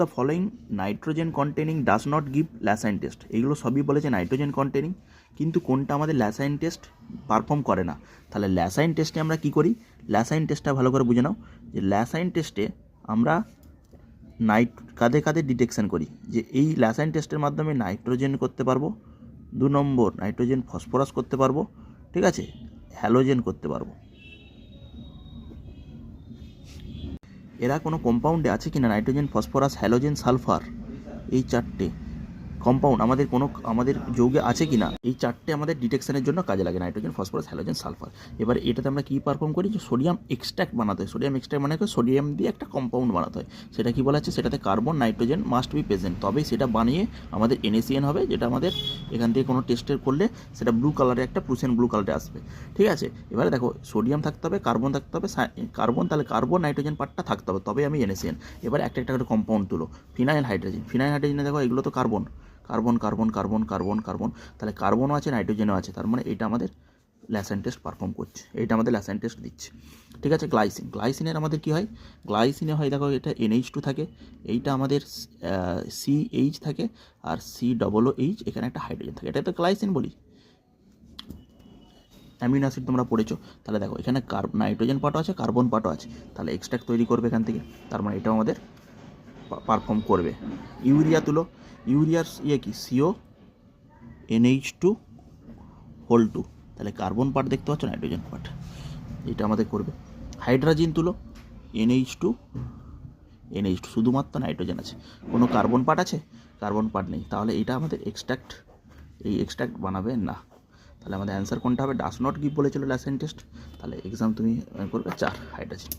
The following nitrogen containing does not give Lassaigne test. এইগুলো সবই বলেছে নাইট্রোজেন কন্টেনিং, কিন্তু কোনটা আমাদের ল্যাসাইন টেস্ট পারফর্ম করে না। তাহলে ল্যাসাইন টেস্টে আমরা কি করি? ল্যাসাইন টেস্টটা ভালো করে বুঝে নাও যে ল্যাসাইন টেস্টে আমরা কাদের ডিটেকশন করি, যে এই ল্যাসাইন টেস্টের মাধ্যমে নাইট্রোজেন করতে পারবো, 2 নম্বর নাইট্রোজেন ফসফরাস করতে পারবো, ঠিক আছে, হ্যালোজেন করতে পারবো। এরা কোনো কম্পাউন্ডে আছে কিনা, নাইট্রোজেন ফসফরাস হ্যালোজেন সালফার, এই 4টে কম্পাউন্ড আমাদের যৌগে আছে কিনা, এই 4টে আমাদের ডিটেকশনের জন্য কাজে লাগে, নাইট্রোজেন ফসফরাস হ্যালোজেন সালফার। এবার এটাতে আমরা কী পারফর্ম করি, যে সোডিয়াম এক্সট্র্যাক্ট বানাতে হয়। সোডিয়াম এক্সট্র্যাক্ট মানে সোডিয়াম দিয়ে একটা কম্পাউন্ড বানাতে হয়। সেটা কি বলা আছে, সেটাতে carbon nitrogen must be present, তবেই সেটা বানিয়ে আমাদের NaCN হবে, যেটা আমাদের এখান থেকে কোনো টেস্টের করলে সেটা ব্লু কালারে, একটা প্রুসেন ব্লু কালারে আসবে, ঠিক আছে। এবারে দেখো সোডিয়াম থাকতে হবে, কার্বন থাকতে হবে, তাহলে কার্বন নাইট্রোজেন পার্টটা থাকতে হবে, তবেই আমি NaCN। এবার একটা একটা করে কম্পাউন্ড তুলো, ফিনাইল হাইড্রোজেনে দেখো এগুলো তো কার্বন, তাহলে কার্বনও আছে নাইট্রোজেনও আছে, তার মানে এটা আমাদের ল্যাসাইন টেস্ট পারফর্ম করছে, এইটা আমাদের ল্যাসাইন টেস্ট দিচ্ছে, ঠিক আছে। গ্লাইসিনের আমাদের কী হয়, গ্লাইসিনে হয় দেখো এটা NH2 থাকে, এইটা আমাদের CH থাকে, আর COOH, এখানে একটা হাইড্রোজেন থাকে, এটা তো গ্লাইসিন বলি। অ্যামিনো অ্যাসিড তোমরা পড়েছো, তাহলে দেখো এখানে নাইট্রোজেন পার্টও আছে, কার্বন পার্টও আছে, তাহলে এক্সট্রাক্ট তৈরি করবে এখান থেকে, তার মানে এটাও আমাদের পারফর্ম করবে। ইউরিয়া তুলো, ইউরিয়ার কি CONH2 তাহলে কার্বন পার্ট দেখতে পাচ্ছ, নাইট্রোজেন পার্ট, এটা আমাদের করবে। হাইড্রোজেন তুলো, NH2 শুধুমাত্র নাইট্রোজেন আছে, কোনো কার্বন পার্ট আছে, কার্বন পার্ট নেই, তাহলে এটা আমাদের এক্সট্রাক্ট বানাবে না। তাহলে আমাদের অ্যান্সার কোনটা হবে, ডাজ নট গিভ বলেছিল ল্যাসাইন টেস্ট, তাহলে এক্সাম তুমি করবে 4 হাইড্রোজেন।